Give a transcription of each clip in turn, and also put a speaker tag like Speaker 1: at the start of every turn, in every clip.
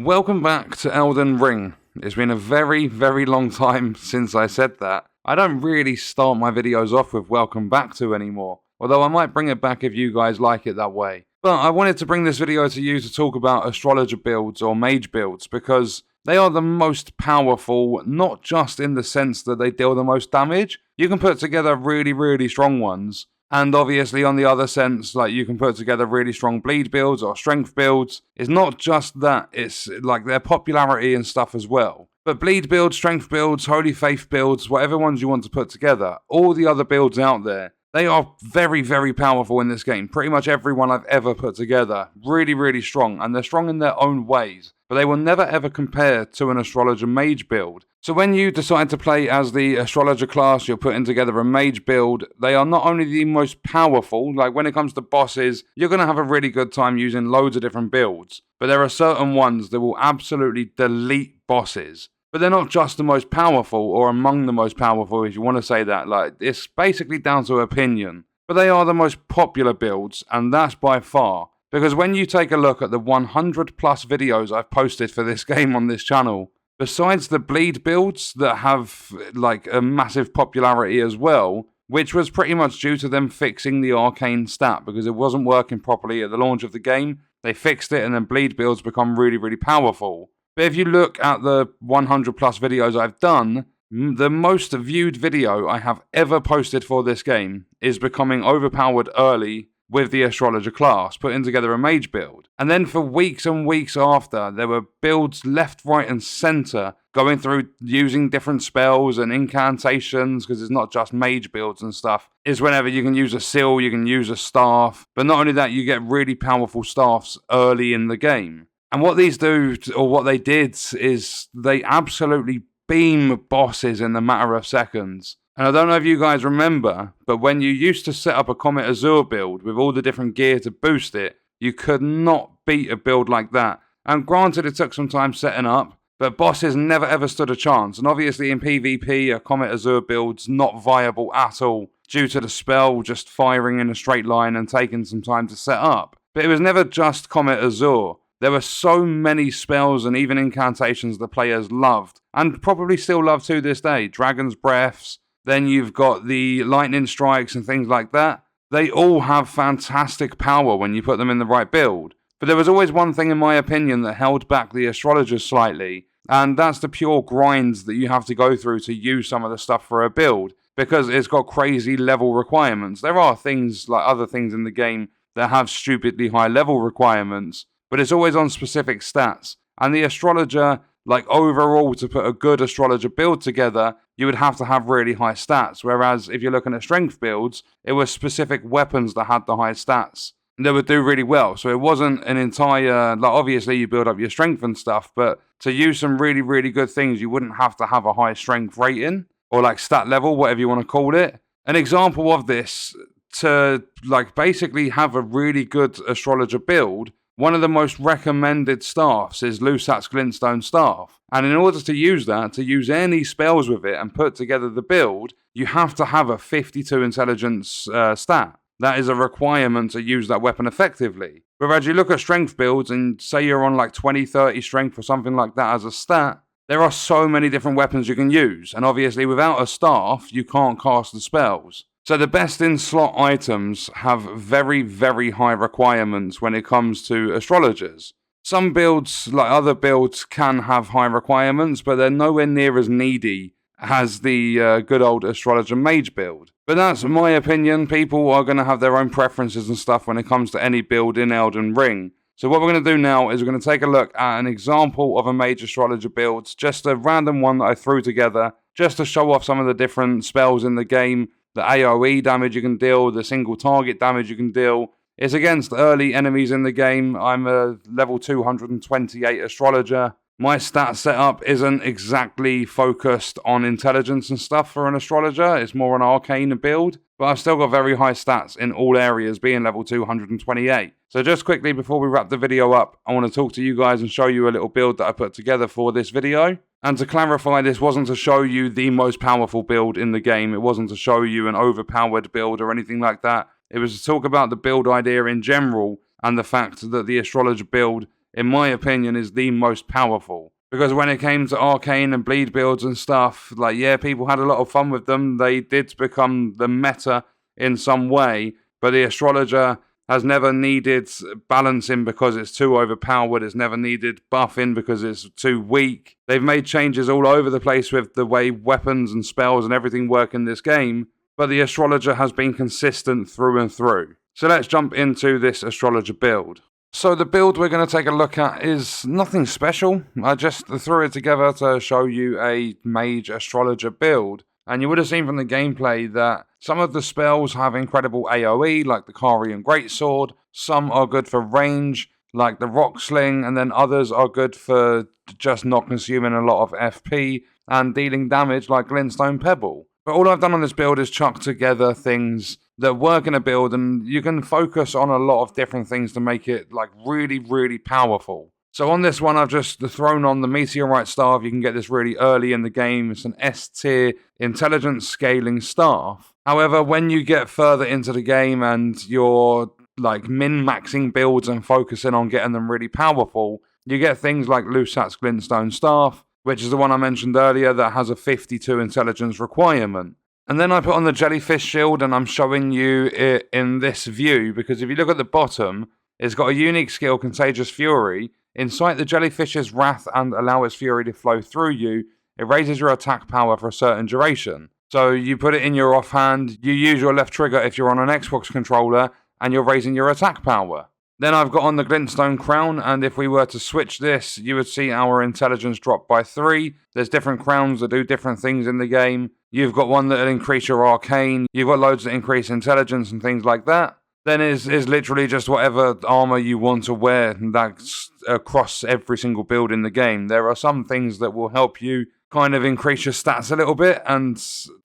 Speaker 1: Welcome back to Elden Ring. It's been a very, very long time since I said that. I don't really start my videos off with welcome back to anymore, although I might bring it back if you guys like it that way. But I wanted to bring this video to you to talk about Astrologer builds or Mage builds because they are the most powerful, not just in the sense that they deal the most damage. You can put together really, really strong ones. And obviously on the other sense, like you can put together really strong bleed builds or strength builds. It's not just that, it's like their popularity and stuff as well. But bleed builds, strength builds, holy faith builds, whatever ones you want to put together, all the other builds out there, they are very, very powerful in this game. Pretty much everyone I've ever put together, really, really strong. And they're strong in their own ways. But they will never ever compare to an Astrologer Mage build. So when you decide to play as the Astrologer class, you're putting together a Mage build, they are not only the most powerful, like when it comes to bosses, you're going to have a really good time using loads of different builds. But there are certain ones that will absolutely delete bosses. But they're not just the most powerful or among the most powerful, if you want to say that. Like, it's basically down to opinion. But they are the most popular builds, and that's by far. Because when you take a look at the 100 plus videos I've posted for this game on this channel, besides the bleed builds that have like a massive popularity as well, which was pretty much due to them fixing the arcane stat because it wasn't working properly at the launch of the game. They fixed it and then bleed builds become really, really powerful. But if you look at the 100 plus videos I've done, the most viewed video I have ever posted for this game is becoming overpowered early with the Astrologer class, putting together a Mage build. And then for weeks and weeks after, there were builds left, right, and center going through using different spells and incantations, because it's not just Mage builds and stuff. It's whenever you can use a seal, you can use a staff. But not only that, you get really powerful staffs early in the game. And what these do, or what they did, is they absolutely beam bosses in a matter of seconds. And I don't know if you guys remember, but when you used to set up a Comet Azur build with all the different gear to boost it, you could not beat a build like that. And granted, it took some time setting up, but bosses never ever stood a chance. And obviously in PvP, a Comet Azur build's not viable at all, due to the spell just firing in a straight line and taking some time to set up. But it was never just Comet Azur. There were so many spells and even incantations the players loved, and probably still love to this day. Dragon's Breaths, then you've got the lightning strikes and things like that. They all have fantastic power when you put them in the right build. But there was always one thing in my opinion that held back the Astrologers slightly, and that's the pure grinds that you have to go through to use some of the stuff for a build, because it's got crazy level requirements. There are things like other things in the game that have stupidly high level requirements, but it's always on specific stats. And the Astrologer, like overall, to put a good Astrologer build together, you would have to have really high stats. Whereas if you're looking at strength builds, it was specific weapons that had the high stats. And they would do really well. So it wasn't an entire, like obviously you build up your strength and stuff, but to use some really, really good things, you wouldn't have to have a high strength rating, or like stat level, whatever you want to call it. An example of this, to like basically have a really good Astrologer build, one of the most recommended staffs is Lusat's Glintstone Staff. And in order to use that, to use any spells with it and put together the build, you have to have a 52 intelligence stat. That is a requirement to use that weapon effectively. Whereas you look at strength builds and say you're on like 20, 30 strength or something like that as a stat, there are so many different weapons you can use. And obviously without a staff, you can't cast the spells. So the best in slot items have very, very high requirements when it comes to Astrologers. Some builds, like other builds, can have high requirements, but they're nowhere near as needy as the good old Astrologer Mage build. But that's my opinion. People are going to have their own preferences and stuff when it comes to any build in Elden Ring. So what we're going to do now is we're going to take a look at an example of a Mage Astrologer build, just a random one that I threw together, just to show off some of the different spells in the game, the AoE damage you can deal, the single target damage you can deal. It's against early enemies in the game. I'm a level 228 Astrologer. My stat setup isn't exactly focused on intelligence and stuff for an Astrologer. It's more an arcane build, but I've still got very high stats in all areas, being level 228. So just quickly before we wrap the video up, I want to talk to you guys and show you a little build that I put together for this video. And to clarify, this wasn't to show you the most powerful build in the game. It wasn't to show you an overpowered build or anything like that. It was to talk about the build idea in general and the fact that the Astrologer build in my opinion, is the most powerful. Because when it came to arcane and bleed builds and stuff, like, yeah, people had a lot of fun with them. They did become the meta in some way, but the Astrologer has never needed balancing because it's too overpowered. It's never needed buffing because it's too weak. They've made changes all over the place with the way weapons and spells and everything work in this game, but the Astrologer has been consistent through and through. So let's jump into this Astrologer build. So the build we're going to take a look at is nothing special. I just threw it together to show you a Mage Astrologer build. And you would have seen from the gameplay that some of the spells have incredible AoE, like the carian greatsword. Some are good for range, like the rock sling, and then others are good for just not consuming a lot of FP and dealing damage, like glintstone pebble. But all I've done on this build is chuck together things that work in a build, and you can focus on a lot of different things to make it like really, really powerful. So on this one, I've just thrown on the meteorite staff. You can get this really early in the game. It's an S tier intelligence scaling staff. However, when you get further into the game and you're like min-maxing builds and focusing on getting them really powerful, you get things like Lusat's glintstone staff, which is the one I mentioned earlier that has a 52 intelligence requirement. And then I put on the jellyfish shield, and I'm showing you it in this view, because if you look at the bottom, it's got a unique skill, Contagious Fury. Incite the jellyfish's wrath and allow its fury to flow through you. It raises your attack power for a certain duration. So you put it in your offhand, you use your left trigger if you're on an Xbox controller, and you're raising your attack power. Then I've got on the glintstone crown, and if we were to switch this, you would see our intelligence drop by 3. There's different crowns that do different things in the game. You've got one that'll increase your arcane. You've got loads that increase intelligence and things like that. Then is literally just whatever armor you want to wear. That's across every single build in the game. There are some things that will help you kind of increase your stats a little bit, and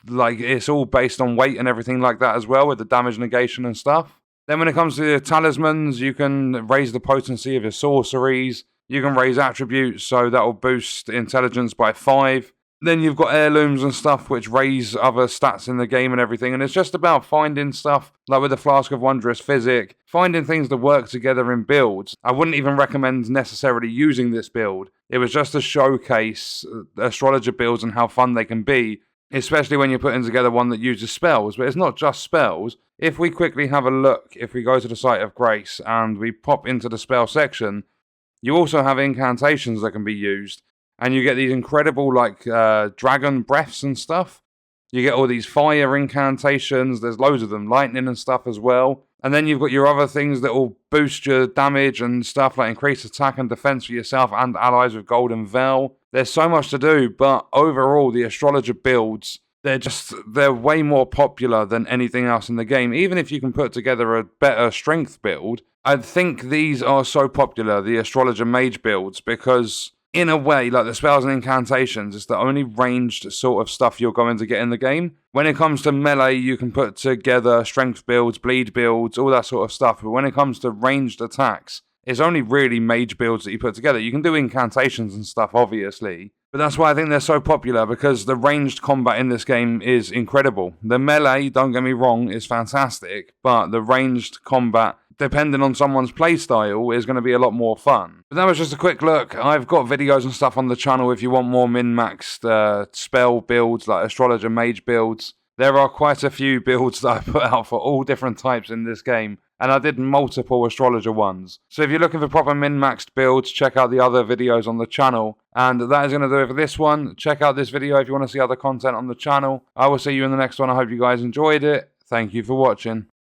Speaker 1: like it's all based on weight and everything like that as well, with the damage negation and stuff. Then when it comes to the talismans, you can raise the potency of your sorceries. You can raise attributes, so that will boost intelligence by 5. Then you've got heirlooms and stuff which raise other stats in the game and everything, and it's just about finding stuff, like with the Flask of Wondrous Physic, finding things that work together in builds. I wouldn't even recommend necessarily using this build. It was just to showcase Astrologer builds and how fun they can be, especially when you're putting together one that uses spells. But it's not just spells. If we quickly have a look, if we go to the Site of Grace and we pop into the spell section, you also have incantations that can be used. And you get these incredible, like, dragon breaths and stuff. You get all these fire incantations. There's loads of them. Lightning and stuff as well. And then you've got your other things that will boost your damage and stuff, like increase attack and defense for yourself and allies with Golden Veil. There's so much to do, but overall, the Astrologer builds, they're way more popular than anything else in the game. Even if you can put together a better strength build, I think these are so popular, the Astrologer Mage builds, because in a way, like the spells and incantations, it's the only ranged sort of stuff you're going to get in the game. When it comes to melee, you can put together strength builds, bleed builds, all that sort of stuff. But when it comes to ranged attacks, it's only really mage builds that you put together. You can do incantations and stuff, obviously. But that's why I think they're so popular, because the ranged combat in this game is incredible. The melee, don't get me wrong, is fantastic. But the ranged combat, depending on someone's playstyle, is going to be a lot more fun. But that was just a quick look. I've got videos and stuff on the channel if you want more min-maxed spell builds, like Astrologer Mage builds. There are quite a few builds that I put out for all different types in this game, and I did multiple Astrologer ones. So if you're looking for proper min-maxed builds, check out the other videos on the channel. And that is going to do it for this one. Check out this video if you want to see other content on the channel. I will see you in the next one. I hope you guys enjoyed it. Thank you for watching.